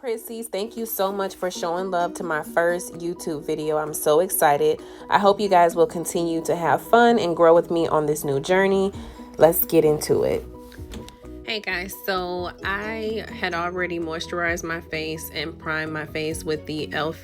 Prissies, thank you so much for showing love to my first YouTube video. I'm so excited. I hope you guys will continue to have fun and grow with me on this new journey. Let's get into it. Hey guys, so I had already moisturized my face and primed my face with the E.L.F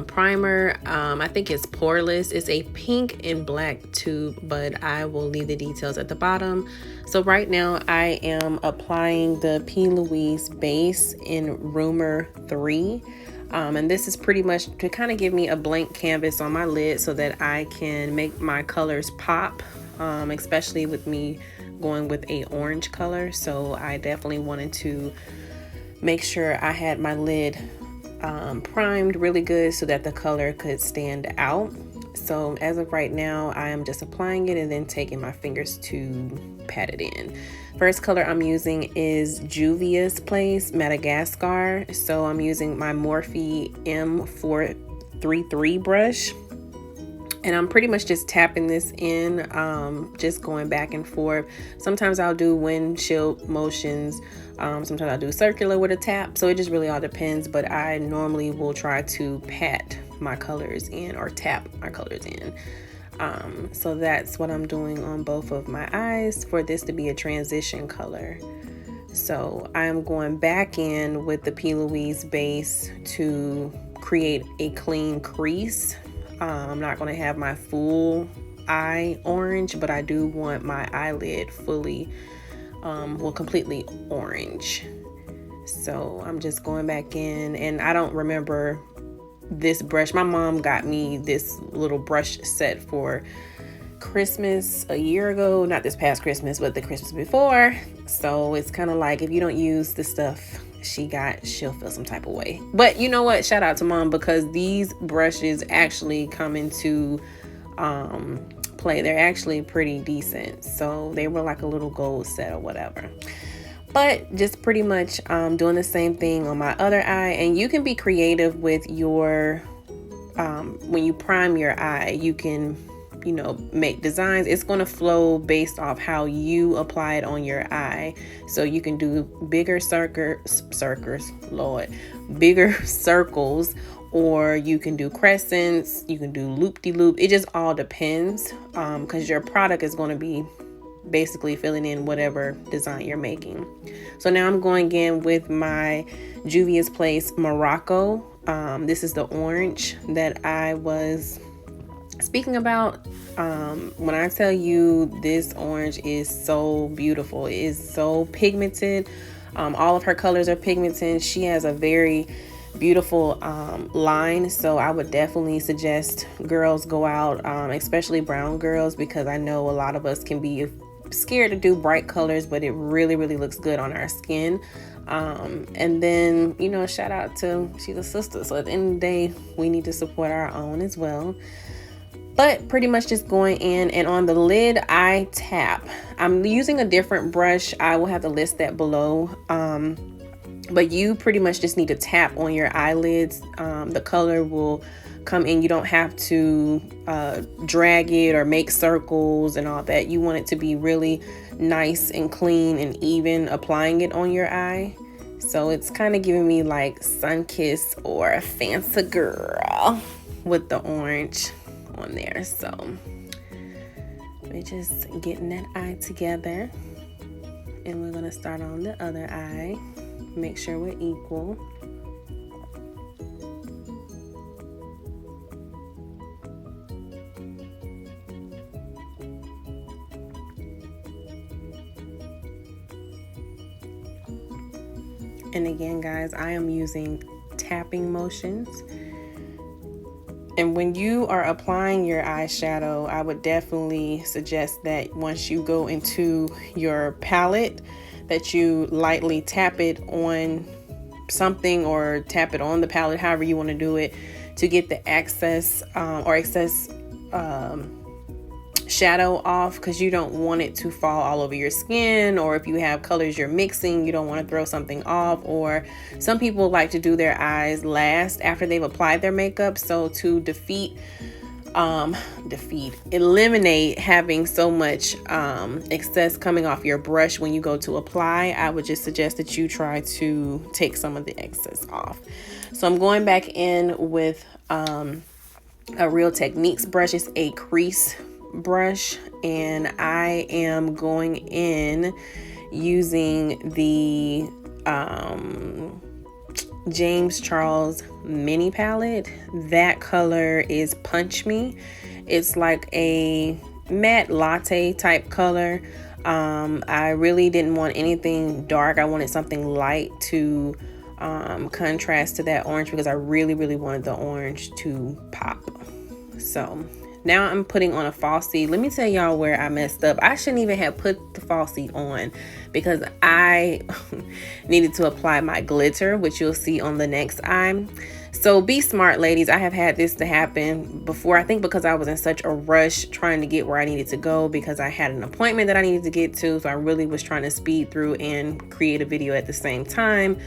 primer. I think it's Poreless. It's a pink and black tube, but I will leave the details at the bottom. So right now I am applying the Louise base in Rumor 3. And this is pretty much to kind of give me a blank canvas on my lid so that I can make my colors pop, especially with me going with a orange color. So I definitely wanted to make sure I had my lid primed really good so that the color could stand out. So as of right now, I am just applying it and then taking my fingers to pat it in. First color I'm using is Juvia's Place Madagascar. So I'm using my Morphe M433 brush. And I'm pretty much just tapping this in, just going back and forth. Sometimes I'll do windshield motions. Sometimes I'll do circular with a tap. So it just really all depends. But I normally will try to pat my colors in or tap my colors in. So that's what I'm doing on both of my eyes for this to be a transition color. So I'm going back in with the P. Louise base to create a clean crease. I'm not going to have my full eye orange, but I do want my eyelid fully, completely orange. So I'm just going back in, and I don't remember this brush. My mom got me this little brush set for Christmas a year ago, not this past Christmas, but the Christmas before. So it's kind of like if you don't use the stuff she got, she'll feel some type of way. But you know what, shout out to mom, because these brushes actually come into play. They're actually pretty decent. So they were like a little gold set or whatever. But just pretty much doing the same thing on my other eye. And you can be creative with your when you prime your eye, you can, you know, make designs. It's going to flow based off how you apply it on your eye. So you can do bigger bigger circles, or you can do crescents, you can do loop-de-loop. It just all depends, because your product is going to be basically filling in whatever design you're making. So now I'm going in with my Juvia's Place Morrocco. This is the orange that I was speaking about. When I tell you this orange is so beautiful, it is so pigmented. All of her colors are pigmented. She has a very beautiful line, so I would definitely suggest girls go out, especially brown girls, because I know a lot of us can be scared to do bright colors, but it really looks good on our skin. And then, you know, shout out to, she's a sister, so at the end of the day we need to support our own as well. But pretty much just going in, and on the lid I tap. I'm using a different brush. I will have to list that below. But you pretty much just need to tap on your eyelids. The color will come in. You don't have to drag it or make circles and all that. You want it to be really nice and clean and even applying it on your eye. So it's kind of giving me like Sunkiss or a Fancy Girl with the orange on there. So we're just getting that eye together, and we're going to start on the other eye. Make sure we're equal. And again, guys, I am using tapping motions. And when you are applying your eyeshadow, I would definitely suggest that once you go into your palette, that you lightly tap it on something or tap it on the palette, however you want to do it, to get the excess shadow off, because you don't want it to fall all over your skin, or if you have colors you're mixing, you don't want to throw something off. Or some people like to do their eyes last after they've applied their makeup. So to defeat eliminate having so much excess coming off your brush when you go to apply. I would just suggest that you try to take some of the excess off. So I'm going back in with a Real Techniques brush. It's a crease brush, and I am going in using the James Charles mini palette. That color is Punch Me. It's like a matte latte type color. I really didn't want anything dark. I wanted something light to contrast to that orange, because I really wanted the orange to pop. So now I'm putting on a falsie. Let me tell y'all where I messed up. I shouldn't even have put the falsie on, because I needed to apply my glitter, which you'll see on the next eye. So be smart, ladies. I have had this to happen before. I think because I was in such a rush trying to get where I needed to go, because I had an appointment that I needed to get to. So I really was trying to speed through and create a video at the same time.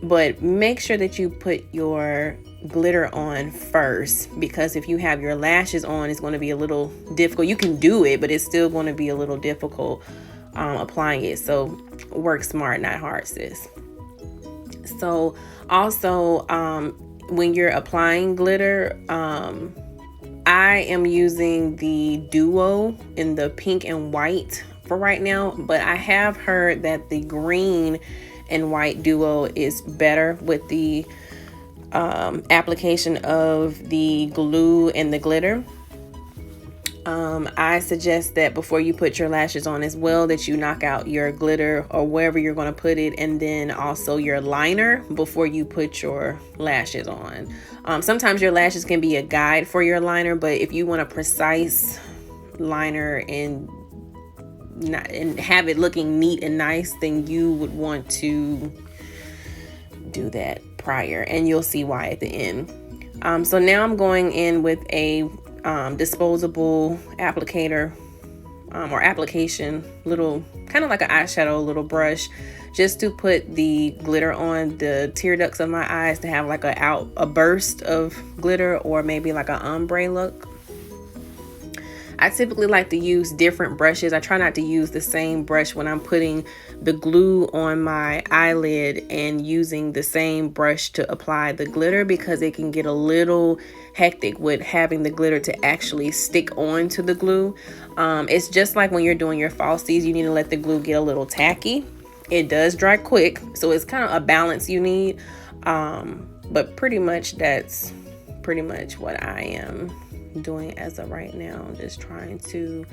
But make sure that you put your glitter on first, because if you have your lashes on, it's going to be a little difficult. You can do it, but it's still going to be a little difficult applying it. So work smart, not hard, sis. So also, when you're applying glitter, I am using the Duo in the pink and white for right now, but I have heard that the green and white Duo is better with the application of the glue and the glitter. I suggest that before you put your lashes on as well, that you knock out your glitter or wherever you're going to put it, and then also your liner before you put your lashes on. Sometimes your lashes can be a guide for your liner, but if you want a precise liner and have it looking neat and nice, then you would want to do that prior, and you'll see why at the end. So now I'm going in with a disposable applicator or application, little kind of like an eyeshadow little brush, just to put the glitter on the tear ducts of my eyes, to have like a burst of glitter, or maybe like an ombre look. I typically like to use different brushes. I try not to use the same brush when I'm putting the glue on my eyelid and using the same brush to apply the glitter, because it can get a little hectic with having the glitter to actually stick on to the glue. It's just like when you're doing your falsies, you need to let the glue get a little tacky. It does dry quick, so it's kind of a balance you need. But pretty much that's pretty much what I am doing as of right now. Just trying to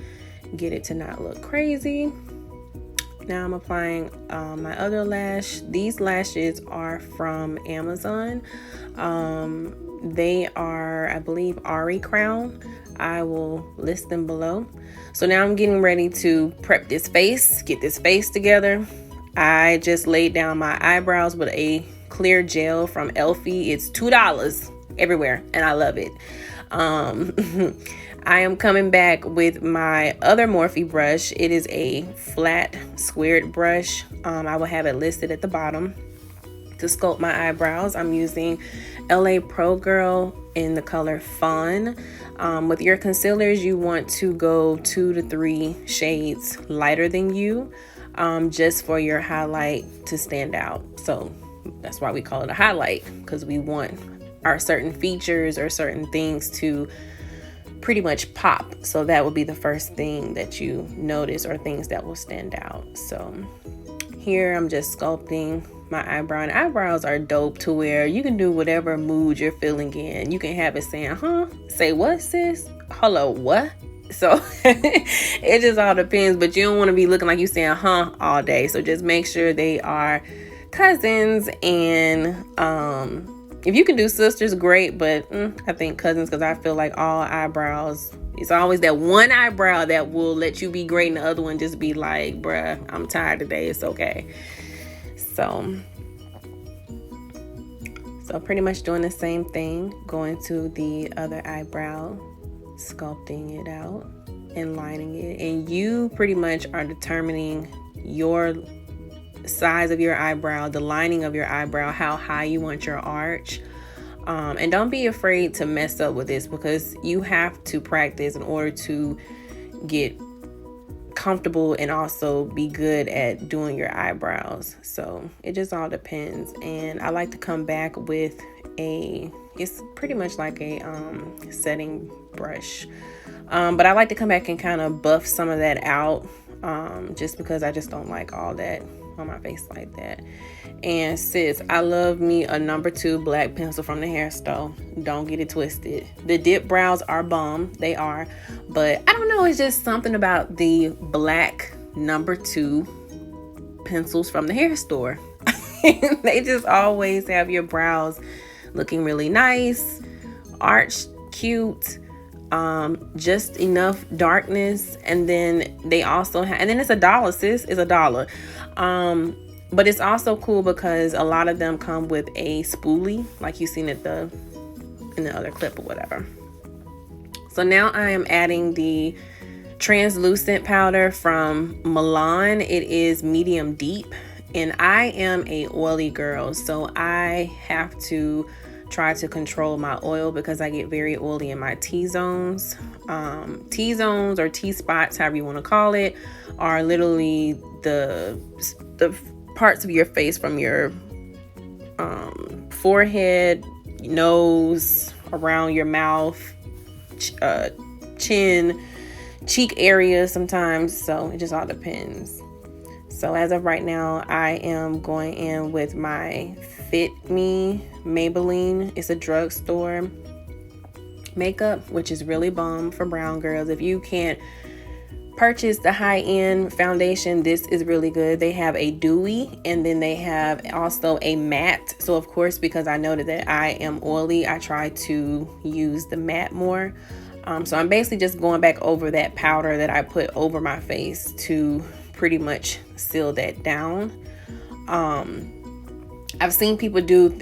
get it to not look crazy. Now I'm applying my other lash. These lashes are from Amazon. They are, I believe, Ari Crown. I will list them below. So now I'm getting ready to prep this face, get this face together. I just laid down my eyebrows with a clear gel from E.L.F. It's $2 everywhere, and I love it. I am coming back with my other Morphe brush. It is a flat squared brush. I will have it listed at the bottom. To sculpt my eyebrows, I'm using LA Pro Girl in the color Fawn. With your concealers, you want to go 2 to 3 shades lighter than you, just for your highlight to stand out. So that's why we call it a highlight, because we want our certain features or certain things to pretty much pop. So that would be the first thing that you notice, or things that will stand out. So here I'm just sculpting my eyebrow, and eyebrows are dope to where you can do whatever mood you're feeling in. You can have it saying, huh? Say what, sis? Hello, what? So it just all depends, but you don't want to be looking like you saying huh all day. So just make sure they are cousins, and if you can do sisters, great, but I think cousins, because I feel like all eyebrows, it's always that one eyebrow that will let you be great, and the other one just be like, bruh, I'm tired today, it's okay. So pretty much doing the same thing, going to the other eyebrow, sculpting it out and lining it. And you pretty much are determining your size of your eyebrow, the lining of your eyebrow, how high you want your arch. And don't be afraid to mess up with this, because you have to practice in order to get comfortable and also be good at doing your eyebrows. So it just all depends. And I like to come back with it's pretty much like a setting brush, but I like to come back and kind of buff some of that out, just because I just don't like all that on my face like that. And sis, I love me a number 2 black pencil from the hair store. Don't get it twisted. The dip brows are bomb, they are, but I don't know, it's just something about the black number 2 pencils from the hair store. They just always have your brows looking really nice, arched, cute, just enough darkness. And then they also have, and then it's $1, sis, it's $1. But it's also cool because a lot of them come with a spoolie, like you seen in the other clip or whatever. So now I am adding the translucent powder from Milan. It is medium deep, and I am a oily girl, so I have to try to control my oil because I get very oily in my T-zones. T-zones or T-spots, however you want to call it, are literally the parts of your face from your forehead, nose, around your mouth, chin, cheek area sometimes. So it just all depends. So as of right now, I am going in with my Fit Me Maybelline. It's a drugstore makeup, which is really bomb for brown girls. If you can't purchase the high-end foundation, this is really good. They have a dewy, and then they have also a matte. So of course, because I noted that I am oily, I try to use the matte more. So I'm basically just going back over that powder that I put over my face to pretty much seal that down. I've seen people do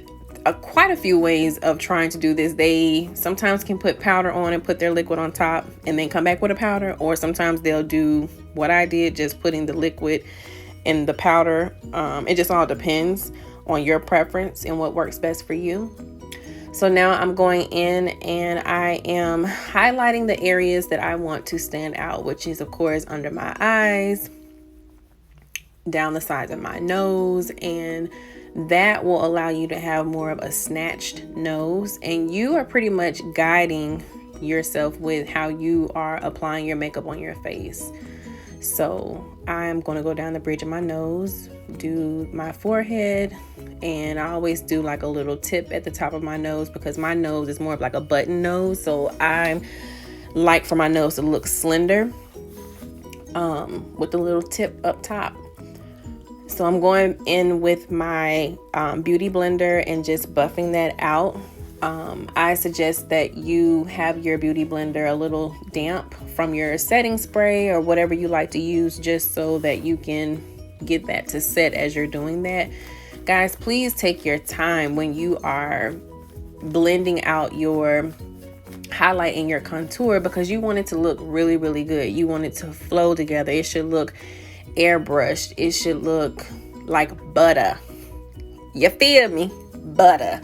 quite a few ways of trying to do this. They sometimes can put powder on and put their liquid on top and then come back with a powder, or sometimes they'll do what I did, just putting the liquid in the powder. It just all depends on your preference and what works best for you. So now I'm going in and I am highlighting the areas that I want to stand out, which is of course under my eyes, down the sides of my nose, and that will allow you to have more of a snatched nose, and you are pretty much guiding yourself with how you are applying your makeup on your face. So I'm going to go down the bridge of my nose, do my forehead, and I always do like a little tip at the top of my nose because my nose is more of like a button nose, so I like for my nose to look slender with the little tip up top. So I'm going in with my beauty blender and just buffing that out. I suggest that you have your beauty blender a little damp from your setting spray or whatever you like to use, just so that you can get that to set as you're doing that. Guys, please take your time when you are blending out your highlight and your contour, because you want it to look really, really good. You want it to flow together. It should look airbrushed. It should look like butter. You feel me? Butter.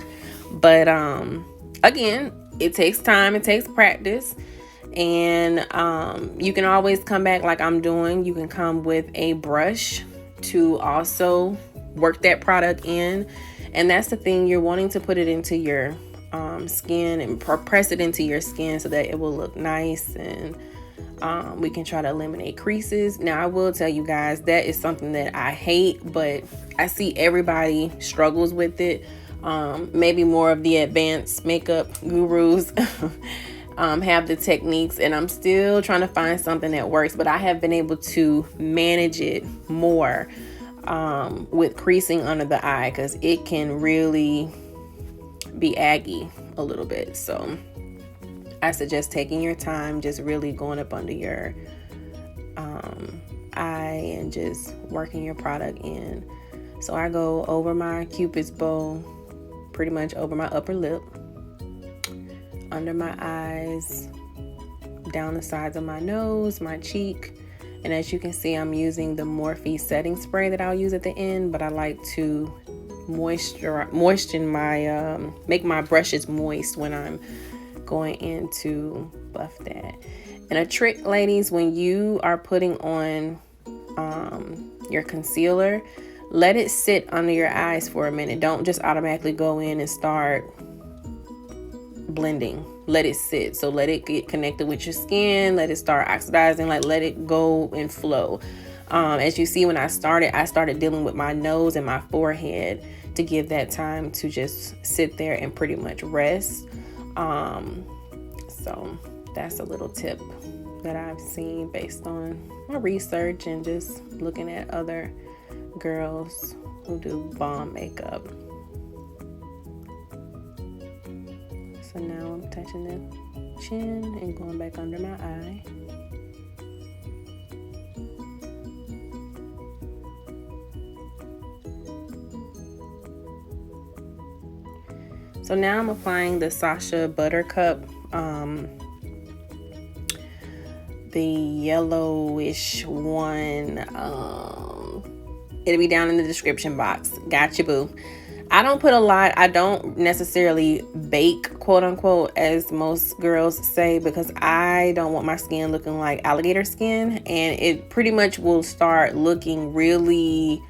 But again, it takes time, it takes practice, and you can always come back like I'm doing. You can come with a brush to also work that product in, and that's the thing, you're wanting to put it into your skin and press it into your skin so that it will look nice, and we can try to eliminate creases. Now I will tell you guys, that is something that I hate, but I see everybody struggles with it. Maybe more of the advanced makeup gurus have the techniques, and I'm still trying to find something that works, but I have been able to manage it more with creasing under the eye, because it can really be aggy a little bit. So I suggest taking your time, just really going up under your eye and just working your product in. So I go over my Cupid's bow, pretty much over my upper lip, under my eyes, down the sides of my nose, my cheek. And as you can see, I'm using the Morphe setting spray that I'll use at the end, but I like to moisten my make my brushes moist when I'm going in to buff that. And a trick, ladies, when you are putting on your concealer, let it sit under your eyes for a minute. Don't just automatically go in and start blending. Let it sit. So let it get connected with your skin, let it start oxidizing, like let it go and flow. As you see, when I started dealing with my nose and my forehead to give that time to just sit there and pretty much rest. So that's a little tip that I've seen based on my research and just looking at other girls who do bomb makeup. So now I'm touching the chin and going back under my eye. So now I'm applying the Sasha Buttercup, the yellowish one. It'll be down in the description box. Gotcha, boo. I don't put a lot. I don't necessarily bake, quote unquote, as most girls say, because I don't want my skin looking like alligator skin, and it pretty much will start looking really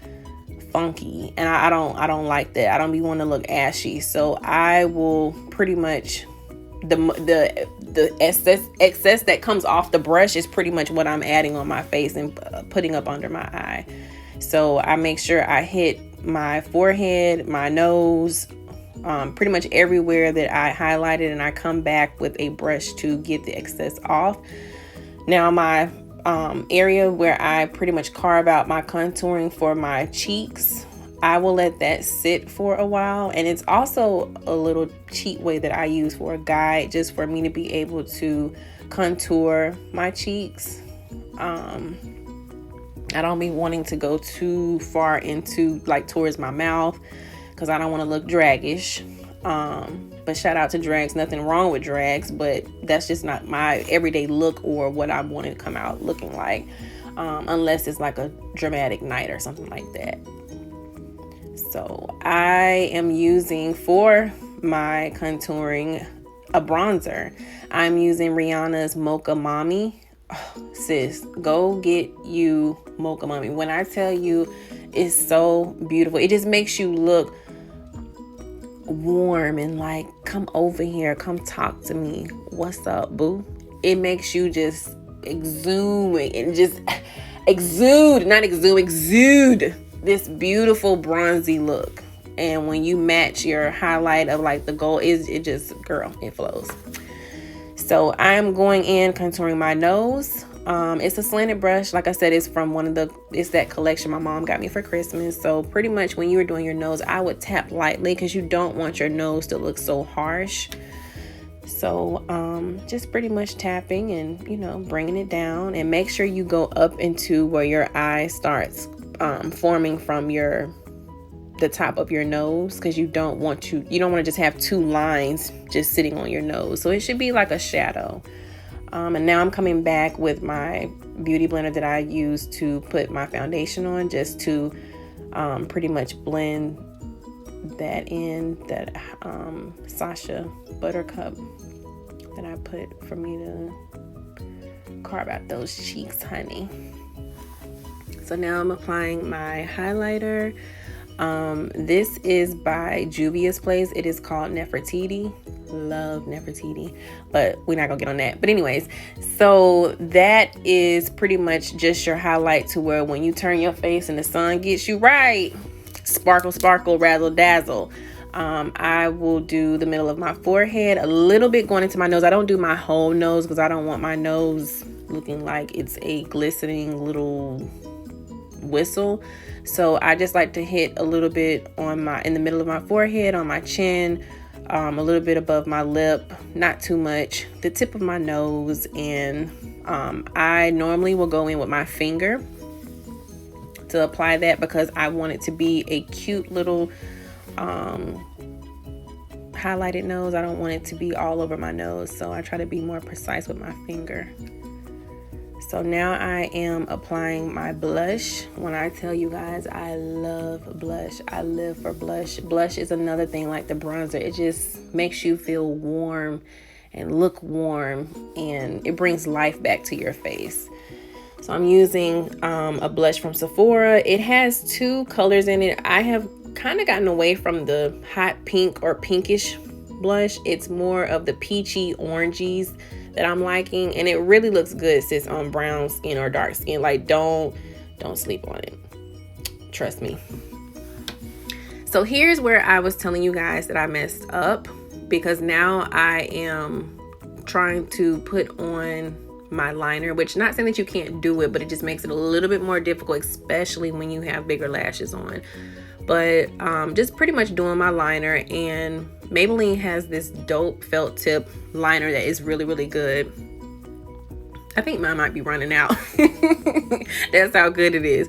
funky, and I don't like that. I don't be wanting to look ashy, so I will pretty much the excess that comes off the brush is pretty much what I'm adding on my face and putting up under my eye. So I make sure I hit my forehead, my nose, pretty much everywhere that I highlighted, and I come back with a brush to get the excess off. Now my area where I pretty much carve out my contouring for my cheeks, I will let that sit for a while. And it's also a little cheat way that I use for a guide, just for me to be able to contour my cheeks. I don't be wanting to go too far into like towards my mouth, because I don't want to look draggish. But shout out to drags, nothing wrong with drags, but that's just not my everyday look or what I want to come out looking like, unless it's like a dramatic night or something like that. So I am using for my contouring a bronzer. I'm using Rihanna's Mocha Mami. Oh, sis, go get you Mocha Mami. When I tell you, it's so beautiful. It just makes you look warm and like, come over here, come talk to me. What's up, boo? It makes you just exude this beautiful bronzy look. And when you match your highlight of like the gold, it just, girl, it flows. So I'm going in contouring my nose. It's a slanted brush. Like I said, it's from it's that collection my mom got me for Christmas. So pretty much when you were doing your nose, I would tap lightly, because you don't want your nose to look so harsh. So just pretty much tapping and, you know, bringing it down, and make sure you go up into where your eye starts forming from the top of your nose, because you don't want to just have two lines just sitting on your nose. So it should be like a shadow. And now I'm coming back with my beauty blender that I use to put my foundation on, just to pretty much blend that in, that Sasha Buttercup that I put for me to carve out those cheeks, honey. So now I'm applying my highlighter. This is by Juvia's Place. It is called Nefertiti. Love Nefertiti, but we're not gonna get on that. But anyways, so that is pretty much just your highlight, to where when you turn your face and the sun gets you right, sparkle, sparkle, razzle, dazzle. I will do the middle of my forehead, a little bit going into my nose. I don't do my whole nose, because I don't want my nose looking like it's a glistening little whistle. So I just like to hit a little bit in the middle of my forehead, on my chin, a little bit above my lip, not too much, the tip of my nose, and I normally will go in with my finger to apply that, because I want it to be a cute little highlighted nose. I don't want it to be all over my nose, so I try to be more precise with my finger. So now I am applying my blush. When I tell you guys, I love blush. I live for blush. Blush is another thing like the bronzer. It just makes you feel warm and look warm, and it brings life back to your face. So I'm using a blush from Sephora. It has two colors in it. I have kind of gotten away from the hot pink or pinkish blush. It's more of the peachy oranges that I'm liking, and it really looks good, sis, on brown skin or dark skin. Like, don't sleep on it. Trust me. So here's where I was telling you guys that I messed up, because now I am trying to put on my liner, which, not saying that you can't do it, but it just makes it a little bit more difficult, especially when you have bigger lashes on. But just pretty much doing my liner, and Maybelline has this dope felt tip liner that is really, really good. I think mine might be running out. That's how good it is.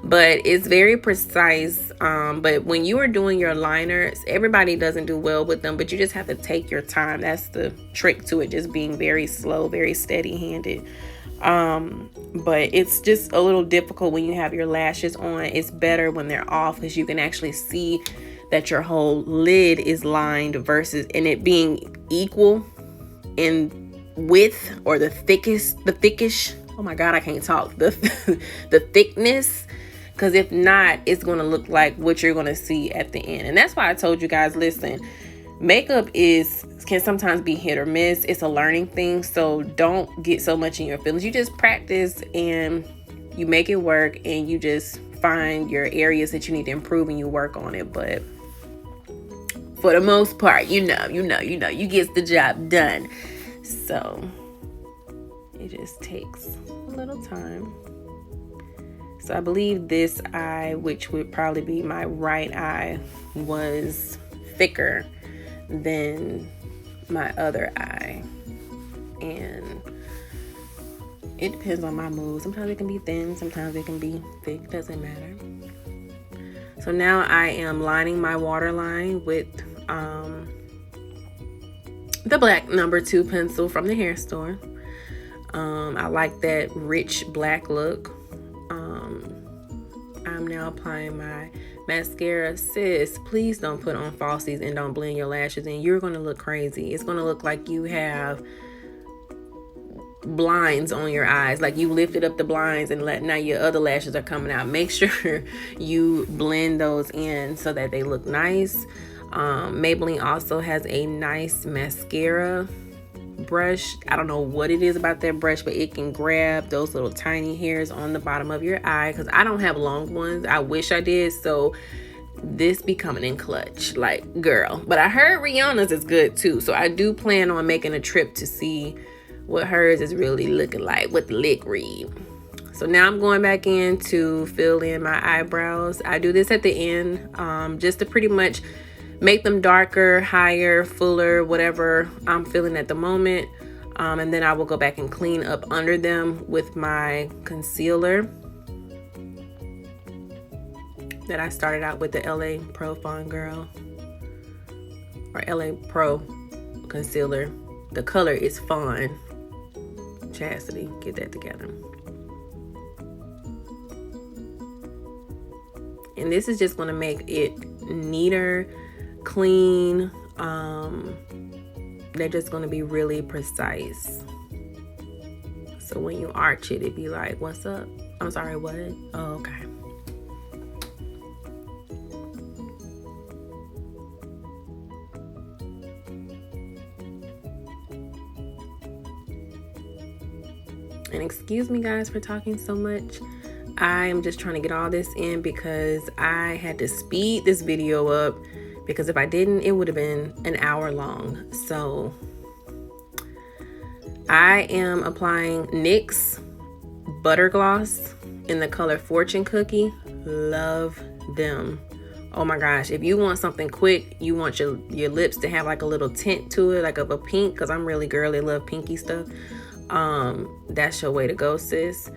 But it's very precise. But when you are doing your liners, everybody doesn't do well with them, but you just have to take your time. That's the trick to it, just being very slow, very steady handed. But it's just a little difficult when you have your lashes on. It's better when they're off, because you can actually see that your whole lid is lined versus in it being equal in width, or the thickish, oh my god, I can't talk, the thickness, because if not, it's going to look like what you're going to see at the end. And that's why I told you guys, listen, makeup can sometimes be hit or miss. It's a learning thing, so don't get so much in your feelings. You just practice and you make it work, and you just find your areas that you need to improve and you work on it. But for the most part, you get the job done. So it just takes a little time. So I believe this eye, which would probably be my right eye, was thicker than my other eye, and it depends on my mood. Sometimes it can be thin, sometimes it can be thick, doesn't matter. So now I am lining my waterline with the black number 2 pencil from the hair store. I like that rich black look. I'm now applying my mascara. Sis, please don't put on falsies and don't blend your lashes in. You're going to look crazy. It's going to look like you have blinds on your eyes, like you lifted up the blinds and now your other lashes are coming out. Make sure you blend those in so that they look nice. Maybelline also has a nice mascara brush. I don't know what it is about that brush, but it can grab those little tiny hairs on the bottom of your eye, because I don't have long ones. I wish I did, so this be coming in clutch, like, girl. But I heard Rihanna's is good too, so I do plan on making a trip to see what hers is really looking like with the lick read. So now I'm going back in to fill in my eyebrows. I do this at the end, just to pretty much make them darker, higher, fuller, whatever I'm feeling at the moment. And then I will go back and clean up under them with my concealer that I started out with, the LA Pro Fawn Girl, or LA Pro concealer. The color is Fawn. Chastity, get that together. And this is just going to make it neater, clean. They're just going to be really precise. So when you arch it, it'd be like, what's up? I'm sorry, what? Oh, okay. And excuse me guys for talking so much. I am just trying to get all this in because I had to speed this video up, because if I didn't, it would have been an hour long. So I am applying NYX Buttergloss in the color Fortune Cookie. Love them. Oh my gosh, if you want something quick, you want your lips to have like a little tint to it, like of a pink, because I'm really girly, love pinky stuff. That's your way to go, sis.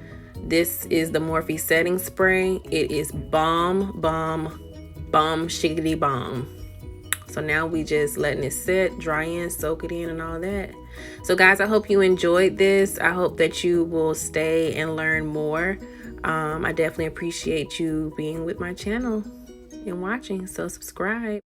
This is the Morphe setting spray. It is bomb, shiggity bomb. So now we just letting it sit, dry in, soak it in and all that. So guys, I hope you enjoyed this. I hope that you will stay and learn more. I definitely appreciate you being with my channel and watching, so subscribe.